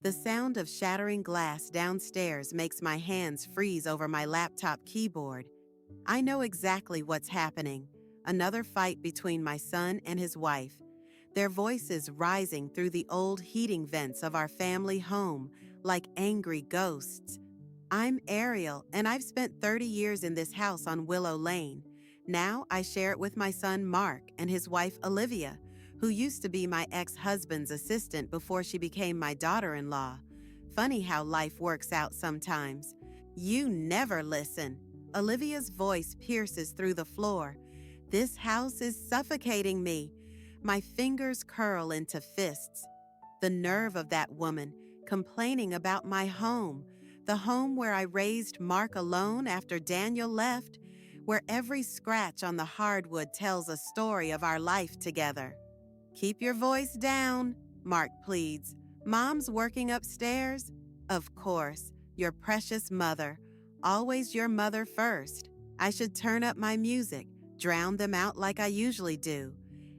The sound of shattering glass downstairs makes my hands freeze over my laptop keyboard. I know exactly what's happening. Another fight between my son and his wife. Their voices rising through the old heating vents of our family home like angry ghosts. I'm Ariel, and I've spent 30 years in this house on Willow Lane. Now I share it with my son Mark and his wife Olivia, who used to be my ex-husband's assistant before she became my daughter-in-law. Funny how life works out sometimes. You never listen. Olivia's voice pierces through the floor. This house is suffocating me. My fingers curl into fists. The nerve of that woman, complaining about my home, the home where I raised Mark alone after Daniel left, where every scratch on the hardwood tells a story of our life together. Keep your voice down, Mark pleads. Mom's working upstairs? Of course, your precious mother. Always your mother first. I should turn up my music, drown them out like I usually do.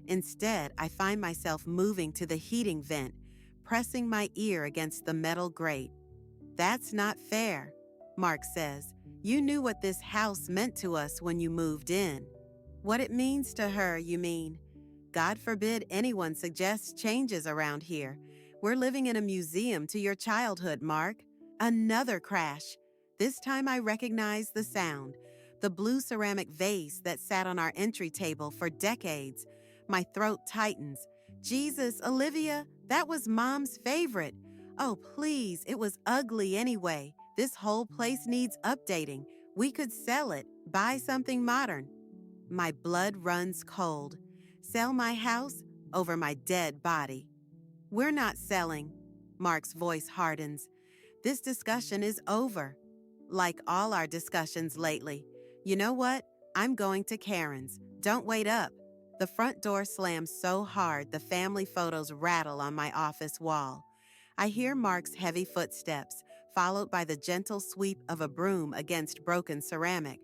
Instead, I find myself moving to the heating vent, pressing my ear against the metal grate. That's not fair, Mark says. You knew what this house meant to us when you moved in. What it means to her, you mean? God forbid anyone suggests changes around here. We're living in a museum to your childhood, Mark. Another crash. This time I recognize the sound. The blue ceramic vase that sat on our entry table for decades. My throat tightens. Jesus, Olivia, that was Mom's favorite. Oh, please, it was ugly anyway. This whole place needs updating. We could sell it, buy something modern. My blood runs cold. Sell my house over my dead body. We're not selling. Mark's voice hardens. This discussion is over. Like all our discussions lately. You know what? I'm going to Karen's. Don't wait up. The front door slams so hard the family photos rattle on my office wall. I hear Mark's heavy footsteps, followed by the gentle sweep of a broom against broken ceramic.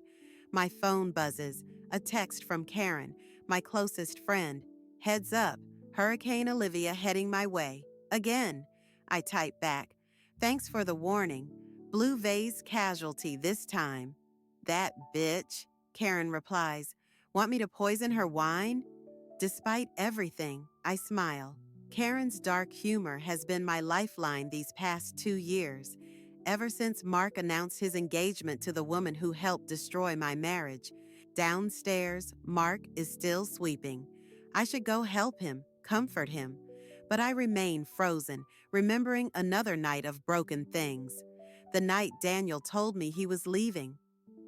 My phone buzzes, a text from Karen, my closest friend. Heads up, Hurricane Olivia heading my way. Again. I type back. Thanks for the warning. Blue vase casualty this time. That bitch, Karen replies. Want me to poison her wine? Despite everything, I smile. Karen's dark humor has been my lifeline these past 2 years, ever since Mark announced his engagement to the woman who helped destroy my marriage. Downstairs, Mark is still sweeping. I should go help him, comfort him. But I remain frozen, remembering another night of broken things. The night Daniel told me he was leaving.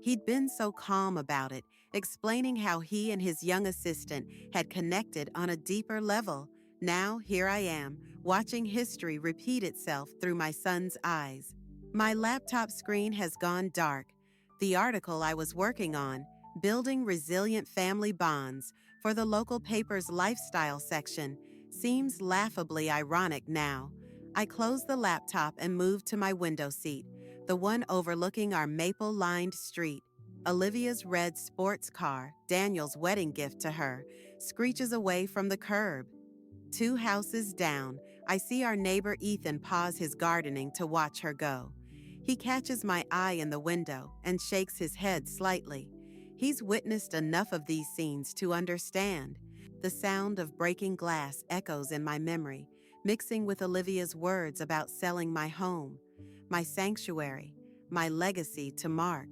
He'd been so calm about it, explaining how he and his young assistant had connected on a deeper level. Now, here I am, watching history repeat itself through my son's eyes. My laptop screen has gone dark. The article I was working on, Building Resilient Family Bonds, for the local paper's lifestyle section, seems laughably ironic now. I close the laptop and move to my window seat, the one overlooking our maple-lined street. Olivia's red sports car, Daniel's wedding gift to her, screeches away from the curb. 2 houses down, I see our neighbor Ethan pause his gardening to watch her go. He catches my eye in the window and shakes his head slightly. He's witnessed enough of these scenes to understand. The sound of breaking glass echoes in my memory, mixing with Olivia's words about selling my home, my sanctuary, my legacy to Mark.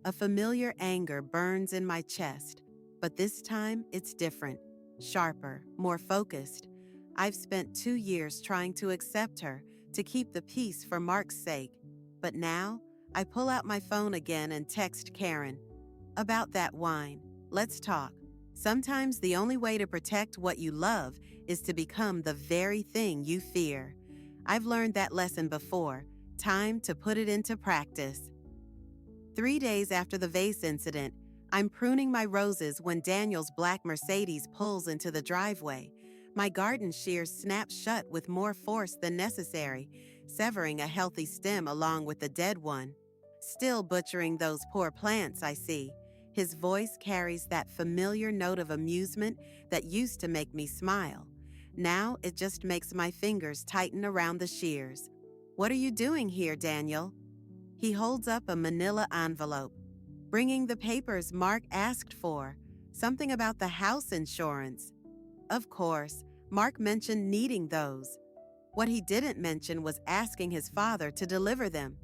A familiar anger burns in my chest, but this time it's different, sharper, more focused. I've spent 2 years trying to accept her, to keep the peace for Mark's sake. But now, I pull out my phone again and text Karen. About that wine. Let's talk. Sometimes the only way to protect what you love is to become the very thing you fear. I've learned that lesson before. Time to put it into practice. 3 days after the vase incident, I'm pruning my roses when Daniel's black Mercedes pulls into the driveway. My garden shears snap shut with more force than necessary, severing a healthy stem along with the dead one. Still butchering those poor plants, I see. His voice carries that familiar note of amusement that used to make me smile. Now it just makes my fingers tighten around the shears. What are you doing here, Daniel? He holds up a manila envelope. Bringing the papers Mark asked for. Something about the house insurance. Of course, Mark mentioned needing those. What he didn't mention was asking his father to deliver them.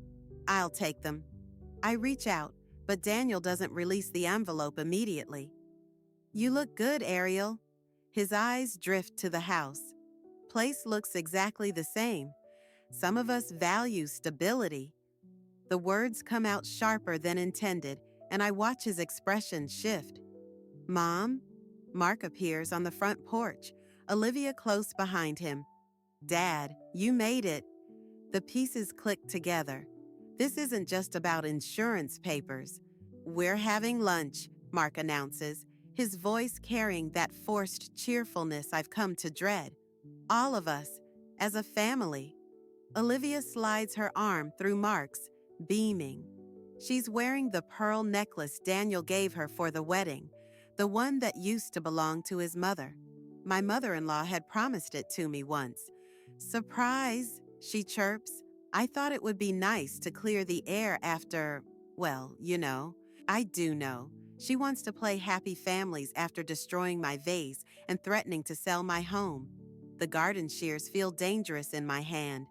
I'll take them. I reach out, but Daniel doesn't release the envelope immediately. You look good, Ariel. His eyes drift to the house. Place looks exactly the same. Some of us value stability. The words come out sharper than intended, and I watch his expression shift. Mom? Mark appears on the front porch, Olivia close behind him. Dad, you made it. The pieces click together. This isn't just about insurance papers. We're having lunch, Mark announces, his voice carrying that forced cheerfulness I've come to dread. All of us, as a family. Olivia slides her arm through Mark's, beaming. She's wearing the pearl necklace Daniel gave her for the wedding, the one that used to belong to his mother. My mother-in-law had promised it to me once. Surprise, she chirps. I thought it would be nice to clear the air after, well, you know. I do know. She wants to play happy families after destroying my vase and threatening to sell my home. The garden shears feel dangerous in my hand.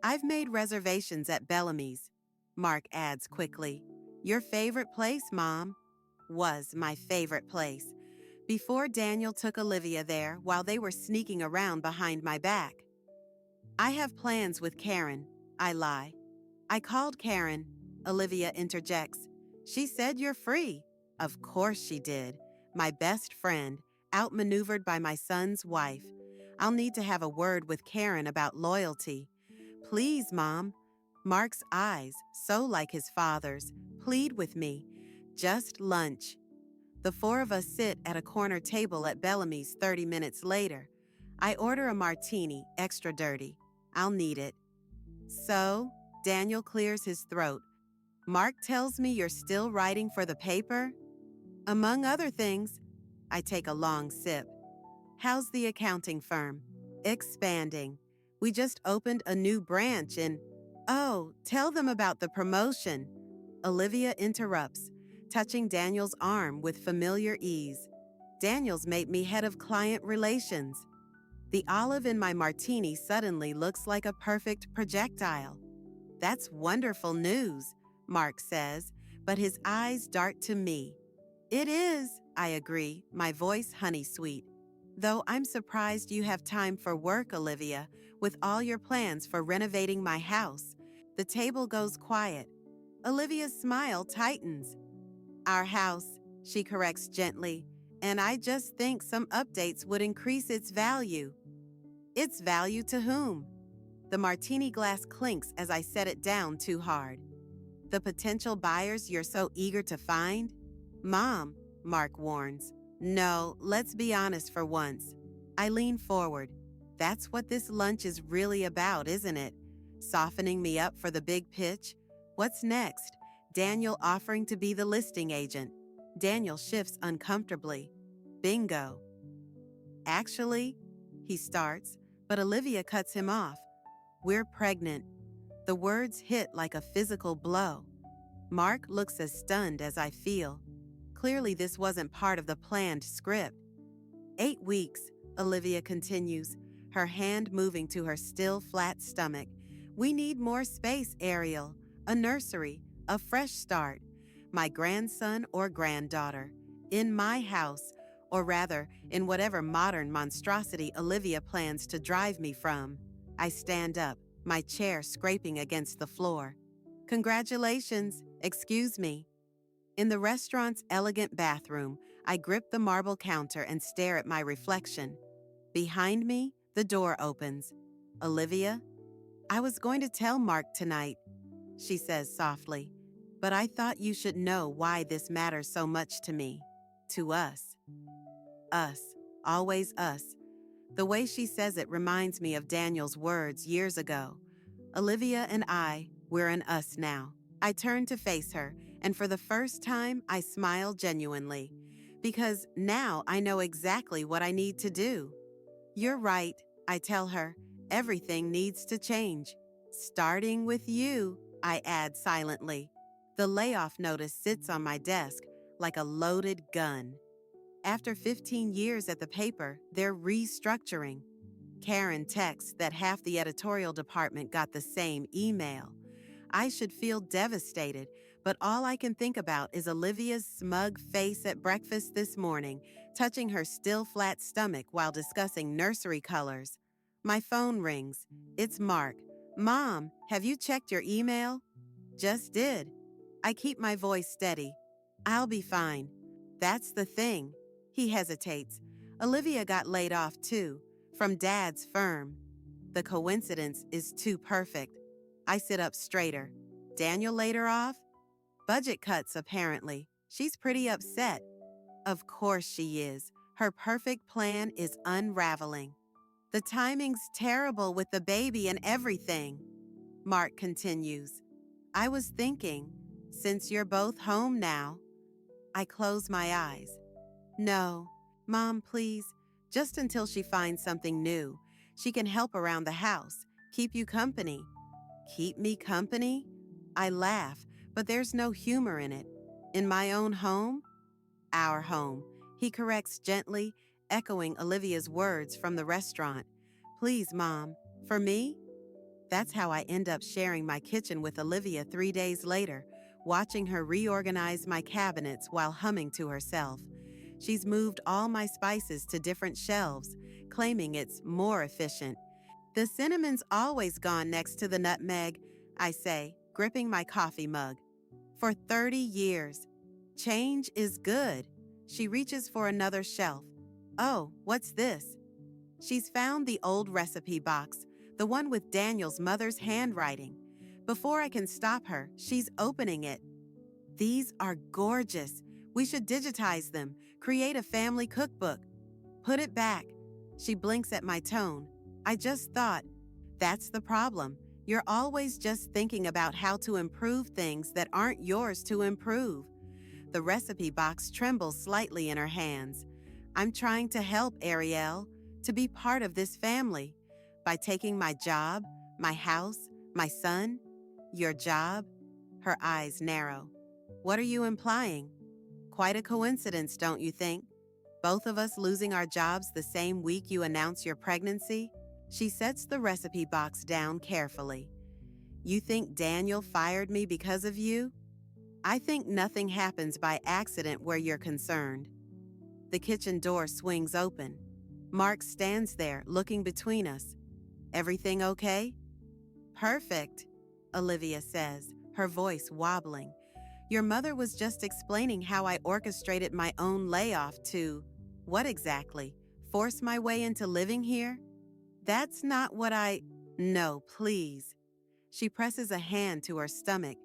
I've made reservations at Bellamy's, Mark adds quickly. Your favorite place, Mom? Was my favorite place. Before Daniel took Olivia there while they were sneaking around behind my back. I have plans with Karen, I lie. I called Karen, Olivia interjects. She said you're free. Of course she did. My best friend, outmaneuvered by my son's wife. I'll need to have a word with Karen about loyalty. Please, Mom. Mark's eyes, so like his father's, plead with me. Just lunch. The four of us sit at a corner table at Bellamy's 30 minutes later. I order a martini, extra dirty. I'll need it. So, Daniel clears his throat. Mark tells me you're still writing for the paper? Among other things. I take a long sip. How's the accounting firm? Expanding. We just opened a new branch in... Oh, tell them about the promotion. Olivia interrupts, touching Daniel's arm with familiar ease. Daniel's made me head of client relations. The olive in my martini suddenly looks like a perfect projectile. That's wonderful news, Mark says, but his eyes dart to me. It is, I agree, my voice honey-sweet. Though I'm surprised you have time for work, Olivia, with all your plans for renovating my house. The table goes quiet. Olivia's smile tightens. Our house, she corrects gently, and I just think some updates would increase its value. Its value to whom? The martini glass clinks as I set it down too hard. The potential buyers you're so eager to find? Mom, Mark warns. No, let's be honest for once. I lean forward. That's what this lunch is really about, isn't it? Softening me up for the big pitch? What's next? Daniel offering to be the listing agent. Daniel shifts uncomfortably. Bingo. Actually, he starts, but Olivia cuts him off. We're pregnant. The words hit like a physical blow. Mark looks as stunned as I feel. Clearly, this wasn't part of the planned script. 8 weeks, Olivia continues, her hand moving to her still flat stomach. We need more space, Ariel. A nursery, a fresh start. My grandson or granddaughter. In my house, or rather, in whatever modern monstrosity Olivia plans to drive me from. I stand up, my chair scraping against the floor. Congratulations, excuse me. In the restaurant's elegant bathroom, I grip the marble counter and stare at my reflection. Behind me, the door opens. Olivia? I was going to tell Mark tonight, she says softly, but I thought you should know why this matters so much to me. To us. Us. Always us. The way she says it reminds me of Daniel's words years ago. Olivia and I, we're an us now. I turn to face her, and for the first time, I smile genuinely. Because now I know exactly what I need to do. You're right, I tell her. Everything needs to change. Starting with you, I add silently. The layoff notice sits on my desk like a loaded gun. After 15 years at the paper, they're restructuring. Karen texts that half the editorial department got the same email. I should feel devastated, but all I can think about is Olivia's smug face at breakfast this morning, touching her still flat stomach while discussing nursery colors. My phone rings. It's Mark. Mom, have you checked your email? Just did. I keep my voice steady. I'll be fine. That's the thing. He hesitates. Olivia got laid off too, from Dad's firm. The coincidence is too perfect. I sit up straighter. Daniel laid her off? Budget cuts, apparently. She's pretty upset. Of course she is. Her perfect plan is unraveling. The timing's terrible with the baby and everything. Mark continues. I was thinking, since you're both home now. I close my eyes. No, Mom, please, just until she finds something new. She can help around the house, keep you company. Keep me company? I laugh, but there's no humor in it. In my own home? Our home, he corrects gently, echoing Olivia's words from the restaurant. Please, Mom, for me? That's how I end up sharing my kitchen with Olivia 3 days later, watching her reorganize my cabinets while humming to herself. She's moved all my spices to different shelves, claiming it's more efficient. The cinnamon's always gone next to the nutmeg, I say, gripping my coffee mug. For 30 years. Change is good. She reaches for another shelf. Oh, what's this? She's found the old recipe box, the one with Daniel's mother's handwriting. Before I can stop her, she's opening it. These are gorgeous. We should digitize them, create a family cookbook. Put it back. She blinks at my tone. I just thought, that's the problem. You're always just thinking about how to improve things that aren't yours to improve. The recipe box trembles slightly in her hands. I'm trying to help, Ariel, to be part of this family. By taking my job, my house, my son. Your job? Her eyes narrow. What are you implying? Quite a coincidence, don't you think? Both of us losing our jobs the same week you announce your pregnancy? She sets the recipe box down carefully. You think Daniel fired me because of you? I think nothing happens by accident where you're concerned. The kitchen door swings open. Mark stands there, looking between us. Everything okay? Perfect, Olivia says, her voice wobbling. Your mother was just explaining how I orchestrated my own layoff to, what exactly? Force my way into living here? That's not what No, please. She presses a hand to her stomach.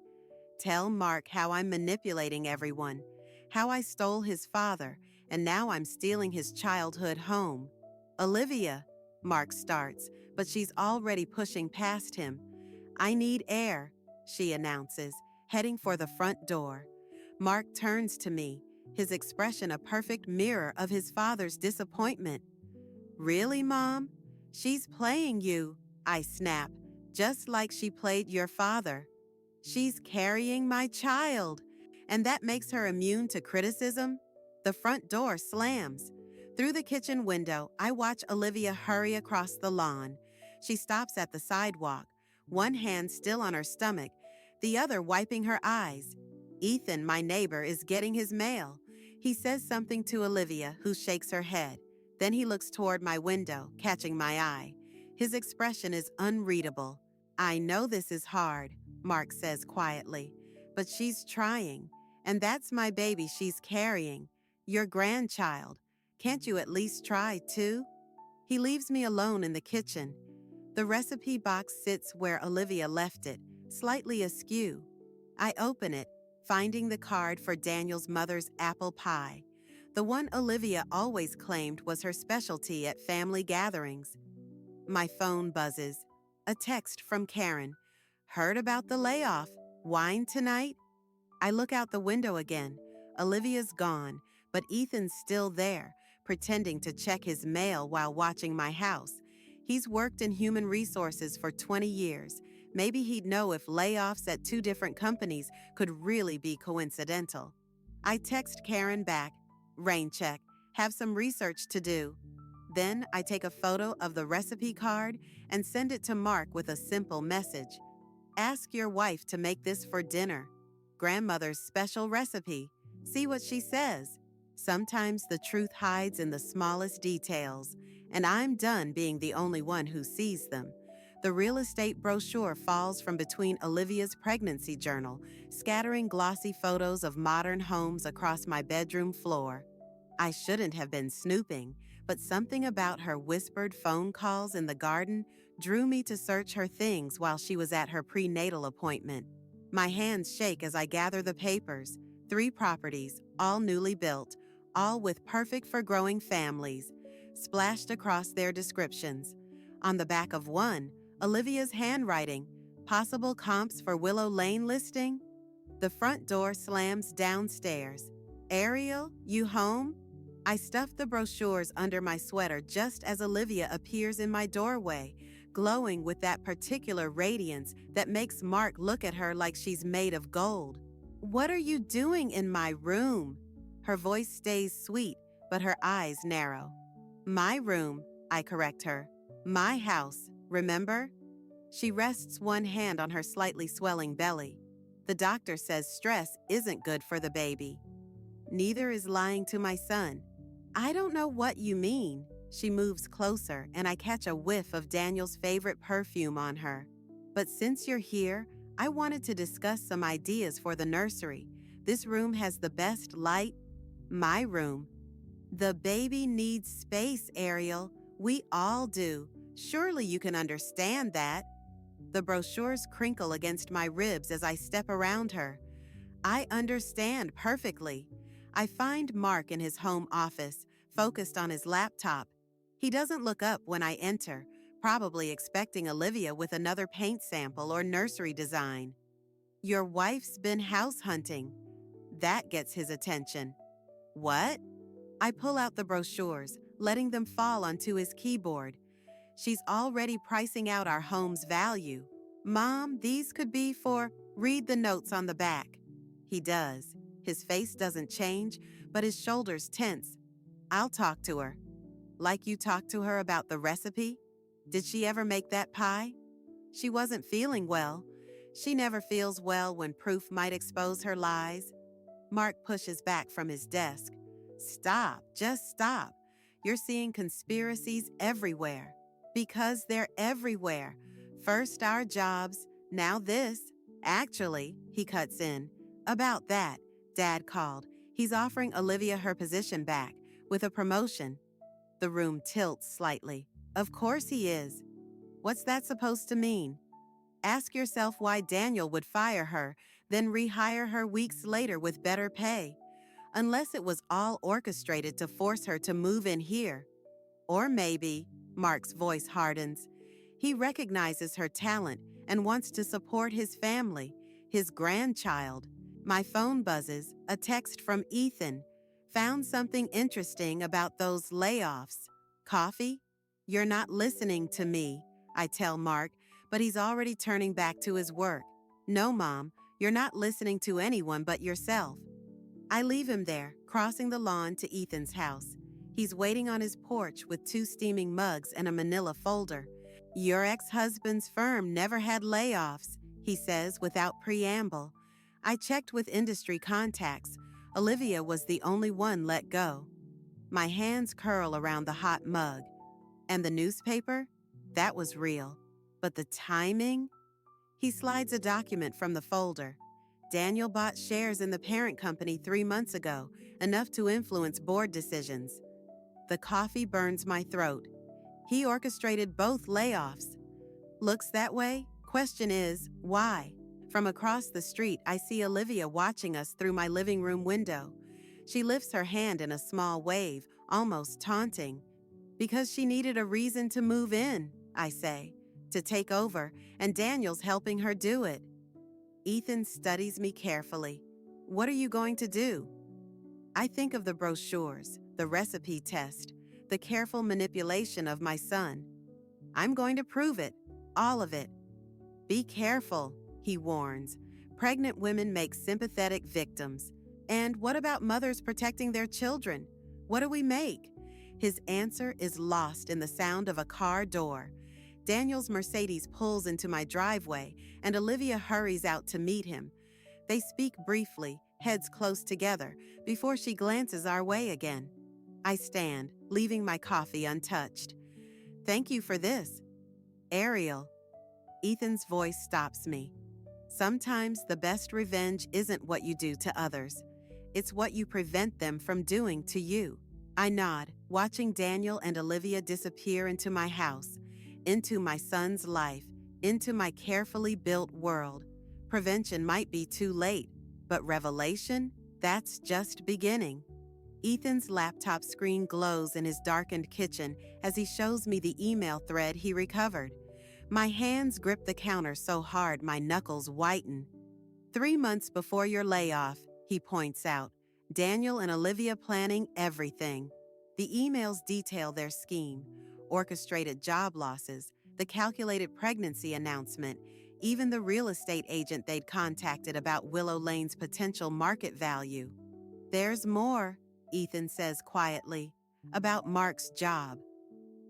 Tell Mark how I'm manipulating everyone, how I stole his father, and now I'm stealing his childhood home. Olivia, Mark starts, but she's already pushing past him. I need air, she announces, heading for the front door. Mark turns to me, his expression a perfect mirror of his father's disappointment. Really, Mom? She's playing you, I snap, just like she played your father. She's carrying my child, and that makes her immune to criticism? The front door slams. Through the kitchen window, I watch Olivia hurry across the lawn. She stops at the sidewalk, one hand still on her stomach, the other wiping her eyes. Ethan, my neighbor, is getting his mail. He says something to Olivia, who shakes her head. Then he looks toward my window, catching my eye. His expression is unreadable. I know this is hard, Mark says quietly, but she's trying. And that's my baby she's carrying, your grandchild. Can't you at least try, too? He leaves me alone in the kitchen. The recipe box sits where Olivia left it, slightly askew. I open it, finding the card for Daniel's mother's apple pie, the one Olivia always claimed was her specialty at family gatherings. My phone buzzes. A text from Karen. Heard about the layoff. Wine tonight? I look out the window again. Olivia's gone, but Ethan's still there, pretending to check his mail while watching my house. He's worked in human resources for 20 years, Maybe he'd know if layoffs at two different companies could really be coincidental. I text Karen back, rain check, have some research to do. Then I take a photo of the recipe card and send it to Mark with a simple message. Ask your wife to make this for dinner. Grandmother's special recipe. See what she says. Sometimes the truth hides in the smallest details, and I'm done being the only one who sees them. The real estate brochure falls from between Olivia's pregnancy journal, scattering glossy photos of modern homes across my bedroom floor. I shouldn't have been snooping, but something about her whispered phone calls in the garden drew me to search her things while she was at her prenatal appointment. My hands shake as I gather the papers. 3 properties, all newly built, all with perfect for growing families, splashed across their descriptions. On the back of one, Olivia's handwriting, possible comps for Willow Lane listing. The front door slams downstairs. Ariel, you home? I stuff the brochures under my sweater just as Olivia appears in my doorway, glowing with that particular radiance that makes Mark look at her like she's made of gold. What are you doing in my room? Her voice stays sweet, but her eyes narrow. My room, I correct her. My house, remember? She rests one hand on her slightly swelling belly. The doctor says stress isn't good for the baby. Neither is lying to my son. I don't know what you mean. She moves closer, and I catch a whiff of Daniel's favorite perfume on her. But since you're here, I wanted to discuss some ideas for the nursery. This room has the best light. My room. The baby needs space, Ariel. We all do. Surely you can understand that. The brochures crinkle against my ribs as I step around her. I understand perfectly. I find Mark in his home office, focused on his laptop. He doesn't look up when I enter, probably expecting Olivia with another paint sample or nursery design. Your wife's been house hunting. That gets his attention. What? I pull out the brochures, letting them fall onto his keyboard. She's already pricing out our home's value. Mom, these could be for, read the notes on the back. He does. His face doesn't change, but his shoulders tense. I'll talk to her. Like you talked to her about the recipe? Did she ever make that pie? She wasn't feeling well. She never feels well when proof might expose her lies. Mark pushes back from his desk. Stop, just stop. You're seeing conspiracies everywhere. Because they're everywhere. First our jobs, now this. Actually, he cuts in. About that, Dad called. He's offering Olivia her position back, with a promotion. The room tilts slightly. Of course he is. What's that supposed to mean? Ask yourself why Daniel would fire her, then rehire her weeks later with better pay. Unless it was all orchestrated to force her to move in here. Or maybe, Mark's voice hardens, he recognizes her talent and wants to support his family, his grandchild. My phone buzzes, a text from Ethan. Found something interesting about those layoffs. Coffee? You're not listening to me, I tell Mark, but he's already turning back to his work. No, Mom, you're not listening to anyone but yourself. I leave him there, crossing the lawn to Ethan's house. He's waiting on his porch with 2 steaming mugs and a manila folder. Your ex-husband's firm never had layoffs, he says without preamble. I checked with industry contacts. Olivia was the only one let go. My hands curl around the hot mug. And the newspaper? That was real. But the timing? He slides a document from the folder. Daniel bought shares in the parent company 3 months ago, enough to influence board decisions. The coffee burns my throat. He orchestrated both layoffs. Looks that way? Question is, why? From across the street, I see Olivia watching us through my living room window. She lifts her hand in a small wave, almost taunting. Because she needed a reason to move in, I say, to take over, and Daniel's helping her do it. Ethan studies me carefully. What are you going to do? I think of the brochures, the recipe test, the careful manipulation of my son. I'm going to prove it, all of it. Be careful, he warns. Pregnant women make sympathetic victims. And what about mothers protecting their children? What do we make? His answer is lost in the sound of a car door. Daniel's Mercedes pulls into my driveway, and Olivia hurries out to meet him. They speak briefly, heads close together, before she glances our way again. I stand, leaving my coffee untouched. Thank you for this. Ariel. Ethan's voice stops me. Sometimes the best revenge isn't what you do to others. It's what you prevent them from doing to you. I nod, watching Daniel and Olivia disappear into my house, into my son's life, into my carefully built world. Prevention might be too late, but revelation? That's just beginning. Ethan's laptop screen glows in his darkened kitchen as he shows me the email thread he recovered. My hands grip the counter so hard my knuckles whiten. 3 months before your layoff, he points out, Daniel and Olivia planning everything. The emails detail their scheme, orchestrated job losses, the calculated pregnancy announcement, even the real estate agent they'd contacted about Willow Lane's potential market value. There's more, Ethan says quietly, about Mark's job.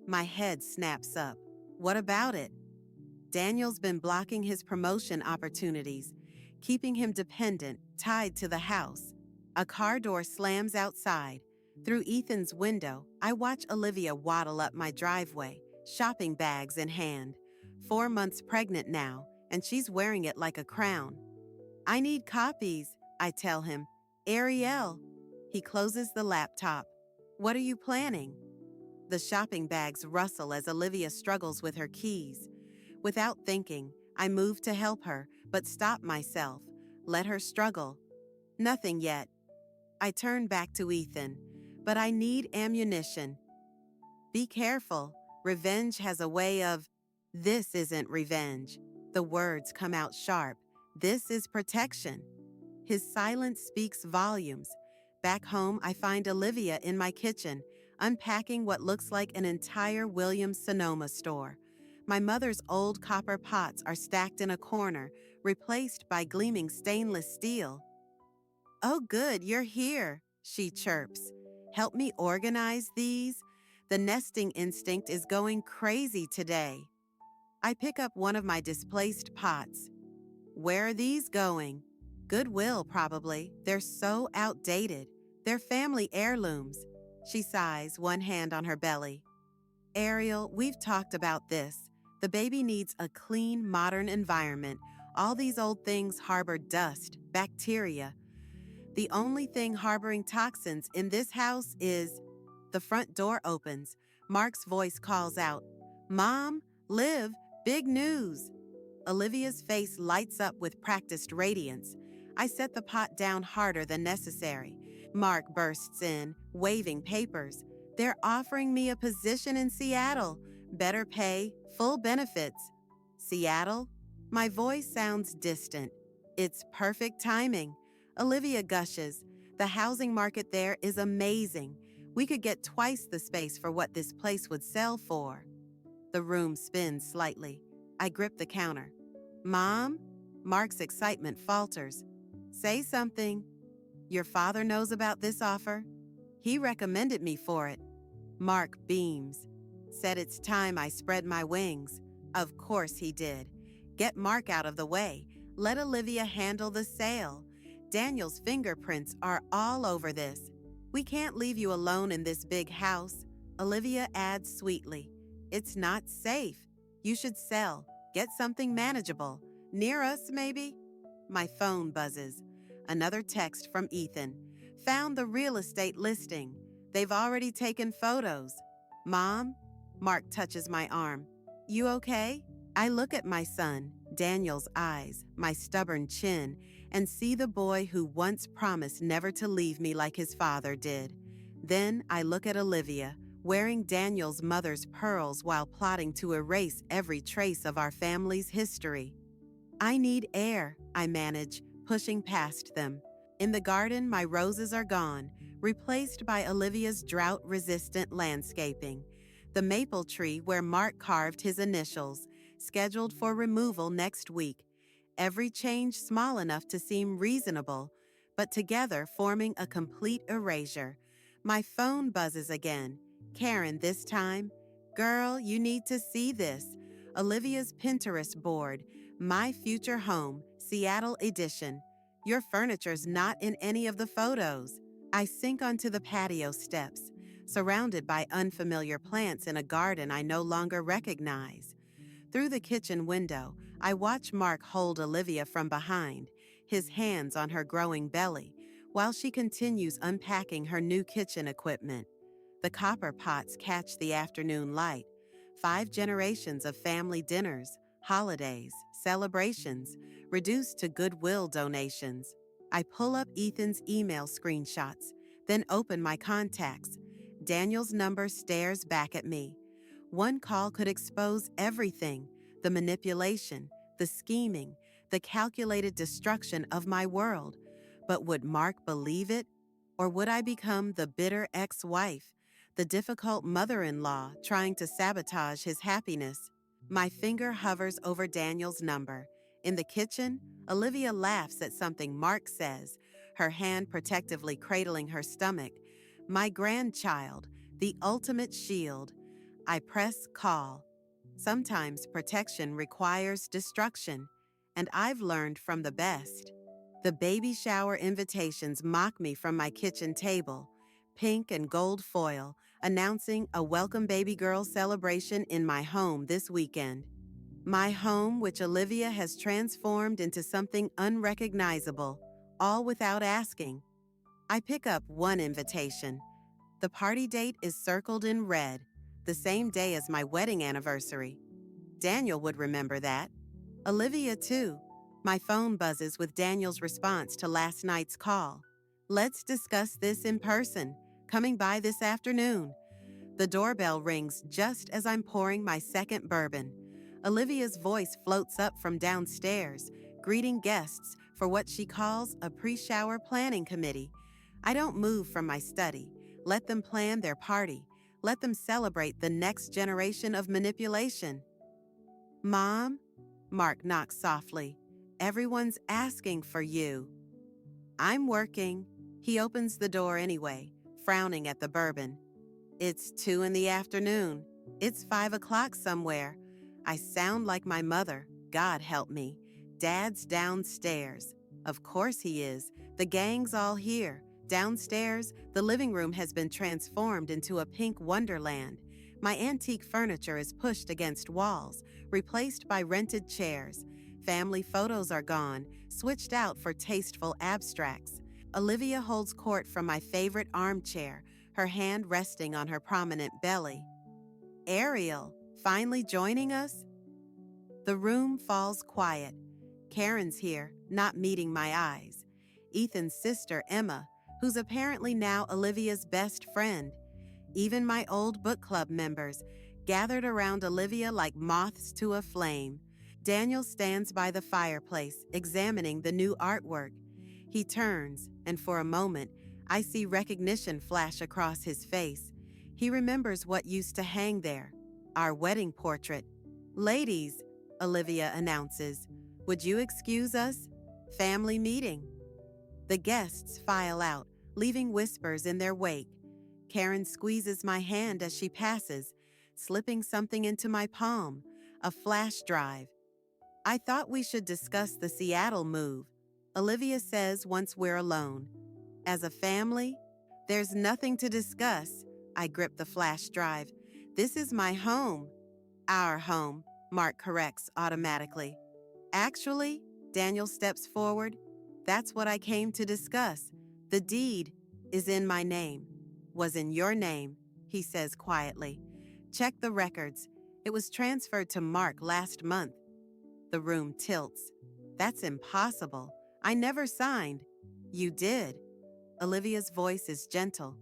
My head snaps up. What about it? Daniel's been blocking his promotion opportunities, keeping him dependent, tied to the house. A car door slams outside. Through Ethan's window, I watch Olivia waddle up my driveway, shopping bags in hand. 4 months pregnant now, and she's wearing it like a crown. I need copies, I tell him. Ariel. He closes the laptop. What are you planning? The shopping bags rustle as Olivia struggles with her keys. Without thinking, I move to help her, but stop myself. Let her struggle. Nothing yet. I turn back to Ethan, but I need ammunition. Be careful. Revenge has a way of, this isn't revenge. The words come out sharp. This is protection. His silence speaks volumes. Back home, I find Olivia in my kitchen, unpacking what looks like an entire Williams-Sonoma store. My mother's old copper pots are stacked in a corner, replaced by gleaming stainless steel. Oh good, you're here, she chirps. Help me organize these? The nesting instinct is going crazy today. I pick up one of my displaced pots. Where are these going? Goodwill, probably. They're so outdated. They're family heirlooms. She sighs, one hand on her belly. Ariel, we've talked about this. The baby needs a clean, modern environment. All these old things harbor dust, bacteria. The only thing harboring toxins in this house is... The front door opens. Mark's voice calls out, Mom, Liv, big news. Olivia's face lights up with practiced radiance. I set the pot down harder than necessary. Mark bursts in, waving papers. They're offering me a position in Seattle. Better pay, full benefits. Seattle? My voice sounds distant. It's perfect timing. Olivia gushes. The housing market there is amazing. We could get twice the space for what this place would sell for. The room spins slightly. I grip the counter. Mom? Mark's excitement falters. Say something. Your father knows about this offer? He recommended me for it. Mark beams. Said it's time I spread my wings. Of course he did. Get Mark out of the way. Let Olivia handle the sale. Daniel's fingerprints are all over this. We can't leave you alone in this big house. Olivia adds sweetly. It's not safe. You should sell. Get something manageable. Near us, maybe? My phone buzzes. Another text from Ethan. Found the real estate listing. They've already taken photos. Mom? Mark touches my arm. You okay? I look at my son, Daniel's eyes, my stubborn chin, and see the boy who once promised never to leave me like his father did. Then I look at Olivia, wearing Daniel's mother's pearls while plotting to erase every trace of our family's history. I need air, I manage, pushing past them. In the garden, my roses are gone, replaced by Olivia's drought-resistant landscaping. The maple tree where Mark carved his initials, scheduled for removal next week. Every change small enough to seem reasonable, but together forming a complete erasure. My phone buzzes again. Karen this time. Girl, you need to see this. Olivia's Pinterest board, My Future Home, Seattle Edition. Your furniture's not in any of the photos. I sink onto the patio steps, surrounded by unfamiliar plants in a garden I no longer recognize. Through the kitchen window, I watch Mark hold Olivia from behind, his hands on her growing belly, while she continues unpacking her new kitchen equipment. The copper pots catch the afternoon light. 5 generations of family dinners, holidays, celebrations, reduced to goodwill donations. I pull up Ethan's email screenshots, then open my contacts. Daniel's number stares back at me. One call could expose everything: the manipulation, the scheming, the calculated destruction of my world. But would Mark believe it? Or would I become the bitter ex-wife, the difficult mother-in-law trying to sabotage his happiness? My finger hovers over Daniel's number. In the kitchen, Olivia laughs at something Mark says, her hand protectively cradling her stomach. My grandchild, the ultimate shield. I press call. Sometimes protection requires destruction, and I've learned from the best. The baby shower invitations mock me from my kitchen table, pink and gold foil, announcing a welcome baby girl celebration in my home this weekend. My home, which Olivia has transformed into something unrecognizable, all without asking. I pick up one invitation. The party date is circled in red, the same day as my wedding anniversary. Daniel would remember that. Olivia, too. My phone buzzes with Daniel's response to last night's call. Let's discuss this in person. Coming by this afternoon. The doorbell rings just as I'm pouring my second bourbon. Olivia's voice floats up from downstairs, greeting guests for what she calls a pre-shower planning committee. I don't move from my study. Let them plan their party. Let them celebrate the next generation of manipulation. Mom? Mark knocks softly. Everyone's asking for you. I'm working. He opens the door anyway, frowning at the bourbon. It's 2 in the afternoon. It's 5 o'clock somewhere. I sound like my mother. God help me. Dad's downstairs. Of course he is. The gang's all here. Downstairs, the living room has been transformed into a pink wonderland. My antique furniture is pushed against walls, replaced by rented chairs. Family photos are gone, switched out for tasteful abstracts. Olivia holds court from my favorite armchair, her hand resting on her prominent belly. Ariel, finally joining us? The room falls quiet. Karen's here, not meeting my eyes. Ethan's sister, Emma, who's apparently now Olivia's best friend. Even my old book club members, gathered around Olivia like moths to a flame. Daniel stands by the fireplace, examining the new artwork. He turns, and for a moment, I see recognition flash across his face. He remembers what used to hang there, our wedding portrait. Ladies, Olivia announces, would you excuse us? Family meeting. The guests file out, leaving whispers in their wake. Karen squeezes my hand as she passes, slipping something into my palm, a flash drive. I thought we should discuss the Seattle move, Olivia says once we're alone. As a family, there's nothing to discuss. I grip the flash drive. This is my home. Our home, Mark corrects automatically. Actually, Daniel steps forward. That's what I came to discuss. The deed is in my name. Was in your name, he says quietly. Check the records. It was transferred to Mark last month. The room tilts. That's impossible. I never signed. You did. Olivia's voice is gentle.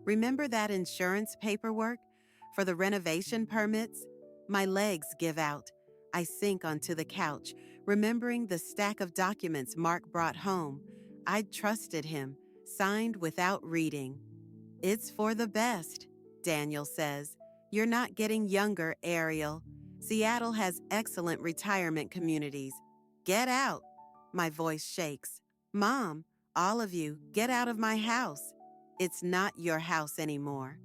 Remember that insurance paperwork? For the renovation permits? My legs give out. I sink onto the couch, remembering the stack of documents Mark brought home. I'd trusted him, signed without reading. It's for the best, Daniel says. You're not getting younger, Ariel. Seattle has excellent retirement communities. Get out. My voice shakes. Mom, all of you, get out of my house. It's not your house anymore.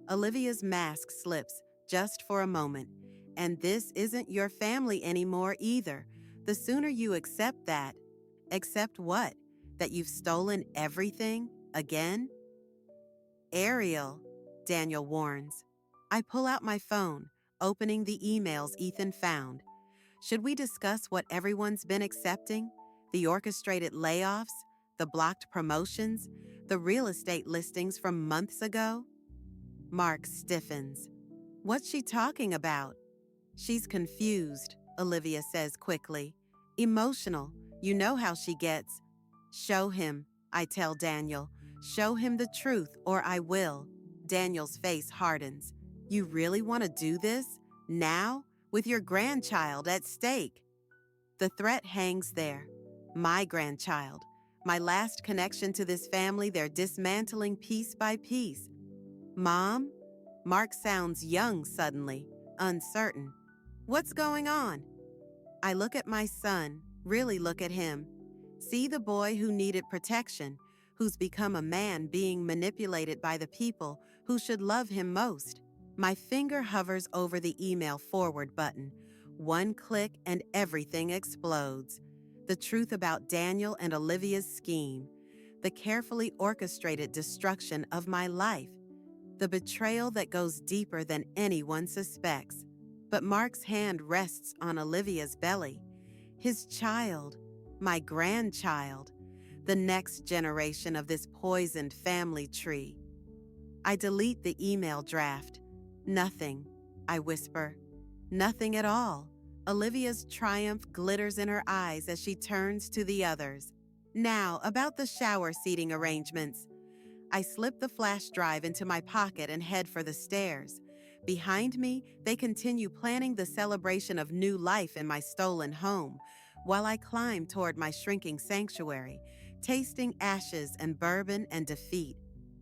Olivia's mask slips just for a moment. And this isn't your family anymore either. The sooner you accept that. Accept what? That you've stolen everything again? Ariel, Daniel warns. I pull out my phone, opening the emails Ethan found. Should we discuss what everyone's been accepting? The orchestrated layoffs? The blocked promotions? The real estate listings from months ago? Mark stiffens. What's she talking about? She's confused, Olivia says quickly. Emotional. You know how she gets. Show him, I tell Daniel. Show him the truth, or I will. Daniel's face hardens. You really want to do this? Now? With your grandchild at stake? The threat hangs there. My grandchild. My last connection to this family they're dismantling piece by piece. Mom? Mark sounds young suddenly, uncertain. What's going on? I look at my son, really look at him. See the boy who needed protection, who's become a man being manipulated by the people who should love him most. My finger hovers over the email forward button. One click and everything explodes. The truth about Daniel and Olivia's scheme. The carefully orchestrated destruction of my life. The betrayal that goes deeper than anyone suspects. But Mark's hand rests on Olivia's belly. His child, my grandchild, the next generation of this poisoned family tree. I delete the email draft. Nothing, I whisper. Nothing at all. Olivia's triumph glitters in her eyes as she turns to the others. Now, about the shower seating arrangements. I slip the flash drive into my pocket and head for the stairs. Behind me, they continue planning the celebration of new life in my stolen home, while I climb toward my shrinking sanctuary, tasting ashes and bourbon and defeat.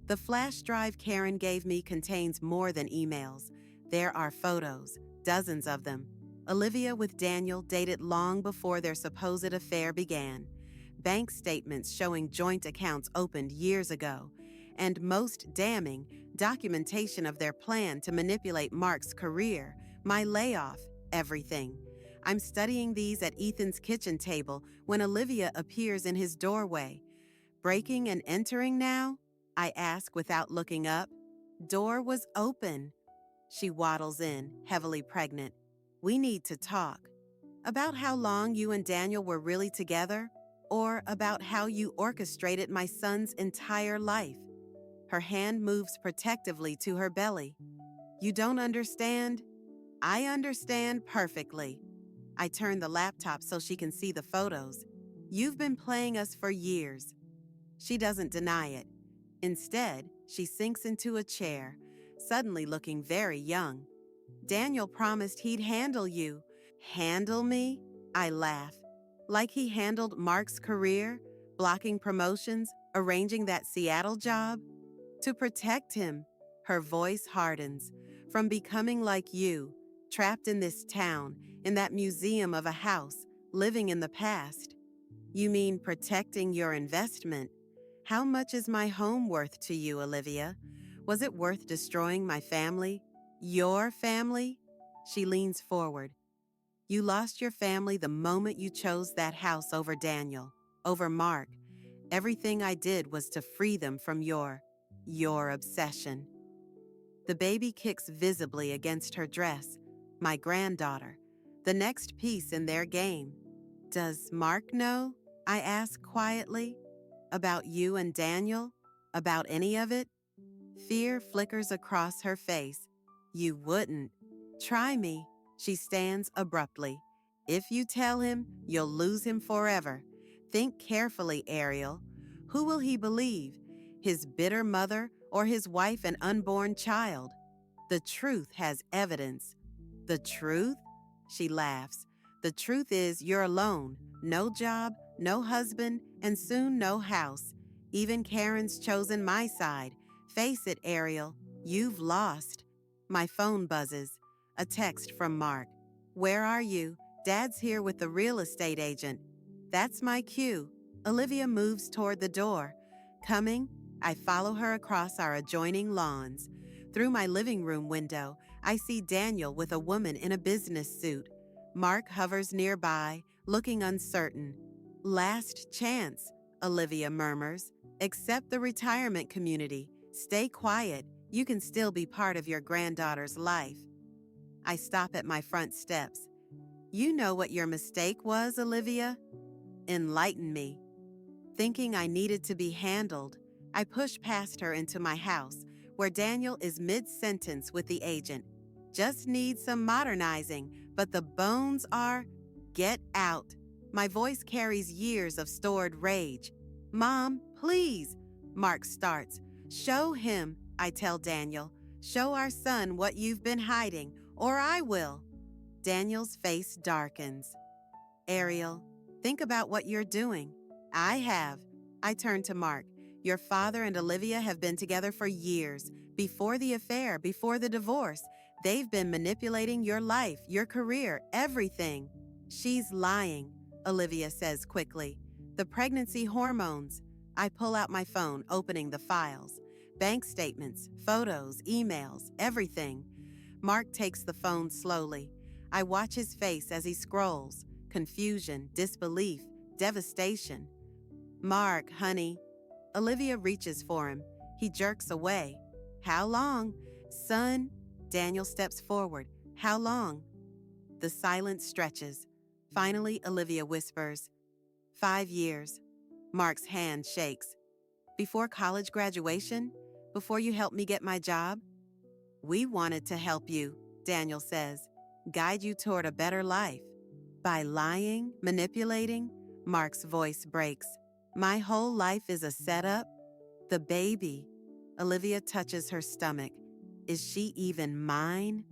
The flash drive Karen gave me contains more than emails. There are photos, dozens of them. Olivia with Daniel dated long before their supposed affair began. Bank statements showing joint accounts opened years ago. And most damning, documentation of their plan to manipulate Mark's career, my layoff, everything. I'm studying these at Ethan's kitchen table when Olivia appears in his doorway. Breaking and entering now? I ask without looking up. Door was open. She waddles in, heavily pregnant. We need to talk. About how long you and Daniel were really together, or about how you orchestrated my son's entire life. Her hand moves protectively to her belly. You don't understand? I understand perfectly. I turn the laptop so she can see the photos. You've been playing us for years. She doesn't deny it. Instead, she sinks into a chair, suddenly looking very young. Daniel promised he'd handle you. Handle me? I laugh. Like he handled Mark's career, blocking promotions, arranging that Seattle job? To protect him, her voice hardens, from becoming like you, trapped in this town, in that museum of a house, living in the past. You mean protecting your investment? How much is my home worth to you, Olivia? Was it worth destroying my family? Your family? She leans forward. You lost your family the moment you chose that house over Daniel, over Mark. Everything I did was to free them from your obsession. The baby kicks visibly against her dress, my granddaughter, the next piece in their game. Does Mark know? I ask quietly. About you and Daniel? About any of it? Fear flickers across her face. You wouldn't. Try me. She stands abruptly. If you tell him, you'll lose him forever. Think carefully, Ariel. Who will he believe? His bitter mother or his wife and unborn child? The truth has evidence. The truth? She laughs. The truth is you're alone. No job, no husband, and soon no house. Even Karen's chosen my side. Face it, Ariel. You've lost. My phone buzzes. A text from Mark. Where are you? Dad's here with the real estate agent. That's my cue. Olivia moves toward the door. Coming, I follow her across our adjoining lawns. Through my living room window, I see Daniel with a woman in a business suit. Mark hovers nearby, looking uncertain. Last chance, Olivia murmurs. Accept the retirement community. Stay quiet. You can still be part of your granddaughter's life. I stop at my front steps. You know what your mistake was, Olivia? Enlighten me. Thinking I needed to be handled, I push past her into my house, where Daniel is mid-sentence with the agent. Just needs some modernizing, but the bones are, get out. My voice carries years of stored rage. Mom, please, Mark starts. Show him, I tell Daniel. Show our son what you've been hiding, or I will. Daniel's face darkens. Ariel, think about what you're doing. I have. I turn to Mark. Your father and Olivia have been together for years. Before the affair, before the divorce, they've been manipulating your life, your career, everything. She's lying, Olivia says quickly. The pregnancy hormones. I pull out my phone, opening the files. Bank statements, photos, emails, everything. Mark takes the phone slowly. I watch his face as he scrolls. Confusion, disbelief, devastation. Mark, honey. Olivia reaches for him. He jerks away. How long? Son. Daniel steps forward. How long? The silence stretches. Finally, Olivia whispers, 5 years. Mark's hand shakes. Before college graduation? Before you helped me get my job? We wanted to help you, Daniel says, guide you toward a better life. By lying, manipulating, Mark's voice breaks. My whole life is a setup? The baby. Olivia touches her stomach. Is she even mine?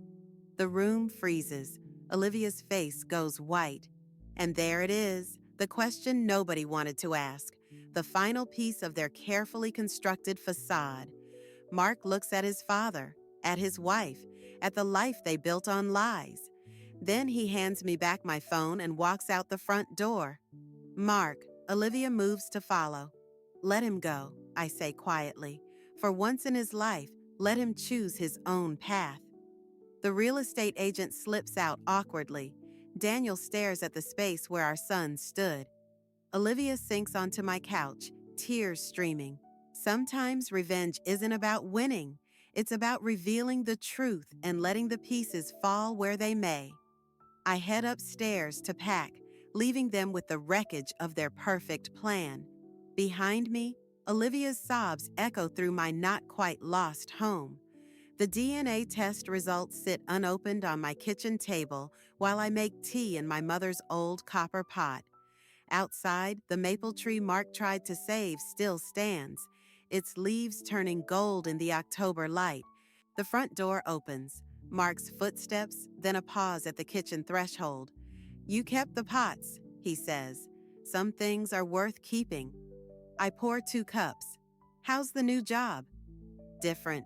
The room freezes. Olivia's face goes white. And there it is, the question nobody wanted to ask. The final piece of their carefully constructed facade. Mark looks at his father, at his wife, at the life they built on lies. Then he hands me back my phone and walks out the front door. Mark, Olivia moves to follow. Let him go, I say quietly. For once in his life, let him choose his own path. The real estate agent slips out awkwardly. Daniel stares at the space where our son stood. Olivia sinks onto my couch, tears streaming. Sometimes revenge isn't about winning. It's about revealing the truth and letting the pieces fall where they may. I head upstairs to pack, leaving them with the wreckage of their perfect plan. Behind me, Olivia's sobs echo through my not quite lost home. The DNA test results sit unopened on my kitchen table while I make tea in my mother's old copper pot. Outside, the maple tree Mark tried to save still stands, its leaves turning gold in the October light. The front door opens. Mark's footsteps, then a pause at the kitchen threshold. You kept the pots, he says. Some things are worth keeping. I pour 2 cups. How's the new job? Different.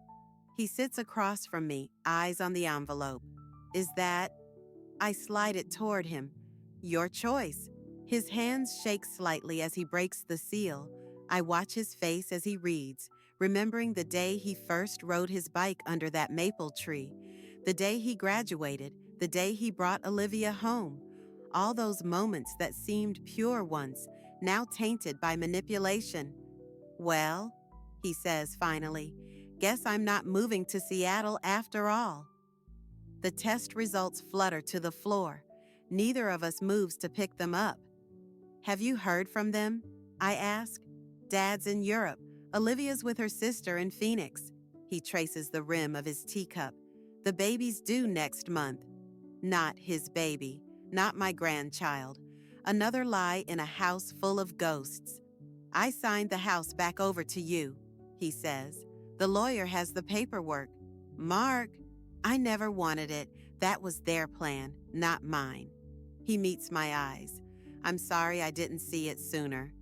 He sits across from me, eyes on the envelope. Is that? I slide it toward him. Your choice. His hands shake slightly as he breaks the seal. I watch his face as he reads, remembering the day he first rode his bike under that maple tree, the day he graduated, the day he brought Olivia home. All those moments that seemed pure once, now tainted by manipulation. Well, he says finally, guess I'm not moving to Seattle after all. The test results flutter to the floor. Neither of us moves to pick them up. Have you heard from them? I ask. Dad's in Europe. Olivia's with her sister in Phoenix. He traces the rim of his teacup. The baby's due next month. Not his baby. Not my grandchild. Another lie in a house full of ghosts. I signed the house back over to you, he says. The lawyer has the paperwork. Mark, I never wanted it. That was their plan, not mine. He meets my eyes. I'm sorry I didn't see it sooner.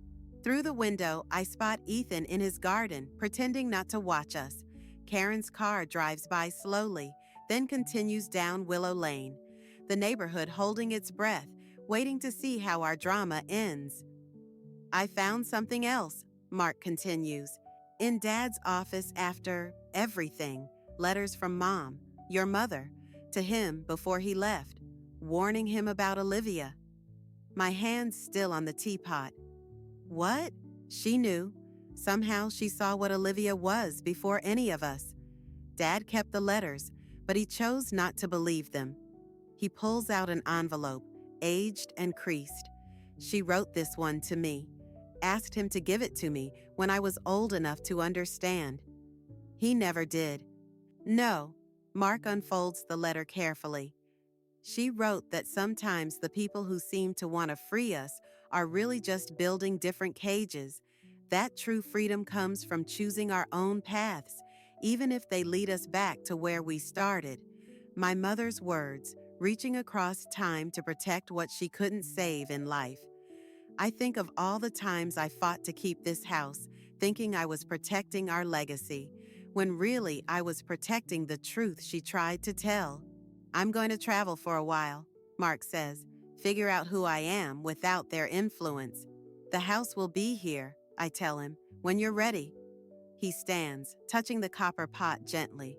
Through the window, I spot Ethan in his garden, pretending not to watch us. Karen's car drives by slowly, then continues down Willow Lane. the neighborhood holding its breath, waiting to see how our drama ends. I found something else, Mark continues. In Dad's office after everything, letters from Mom, your mother, to him before he left, warning him about Olivia. My hand's still on the teapot. What? She knew. Somehow she saw what Olivia was before any of us. Dad kept the letters, but he chose not to believe them. He pulls out an envelope, aged and creased. She wrote this one to me, asked him to give it to me when I was old enough to understand. He never did. No, Mark unfolds the letter carefully. She wrote that sometimes the people who seem to want to free us are really just building different cages. That true freedom comes from choosing our own paths, even if they lead us back to where we started. My mother's words, reaching across time to protect what she couldn't save in life. I think of all the times I fought to keep this house, thinking I was protecting our legacy, when really I was protecting the truth she tried to tell. I'm going to travel for a while, Mark says, figure out who I am without their influence. The house will be here, I tell him, when you're ready. He stands, touching the copper pot gently.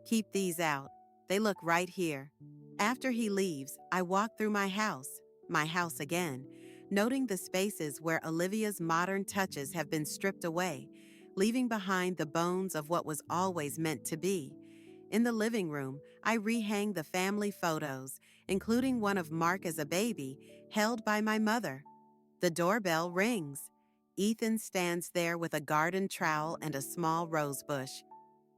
Keep these out. They look right here. After he leaves, I walk through my house again, noting the spaces where Olivia's modern touches have been stripped away, leaving behind the bones of what was always meant to be. In the living room, I rehang the family photos, including one of Mark as a baby, held by my mother. The doorbell rings. Ethan stands there with a garden trowel and a small rose bush.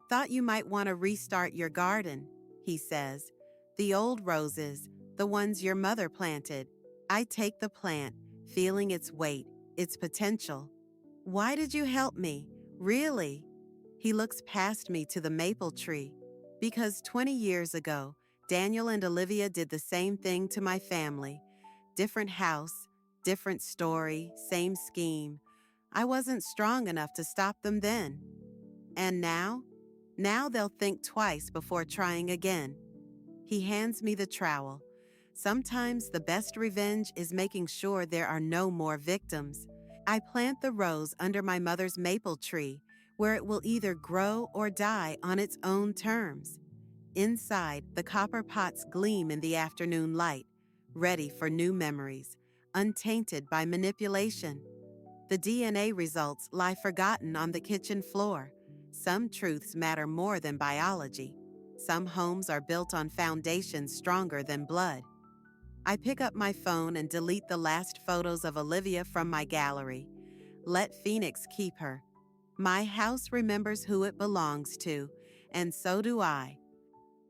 Thought you might want to restart your garden, he says. The old roses, the ones your mother planted. I take the plant, feeling its weight, its potential. Why did you help me? Really? He looks past me to the maple tree. Because 20 years ago, Daniel and Olivia did the same thing to my family. Different house, different story, same scheme. I wasn't strong enough to stop them then. And now? Now they'll think twice before trying again. He hands me the trowel. Sometimes the best revenge is making sure there are no more victims. I plant the rose under my mother's maple tree, where it will either grow or die on its own terms. Inside, the copper pots gleam in the afternoon light, ready for new memories, untainted by manipulation. The DNA results lie forgotten on the kitchen floor. Some truths matter more than biology. Some homes are built on foundations stronger than blood. I pick up my phone and delete the last photos of Olivia from my gallery. Let Phoenix keep her. My house remembers who it belongs to, and so do I.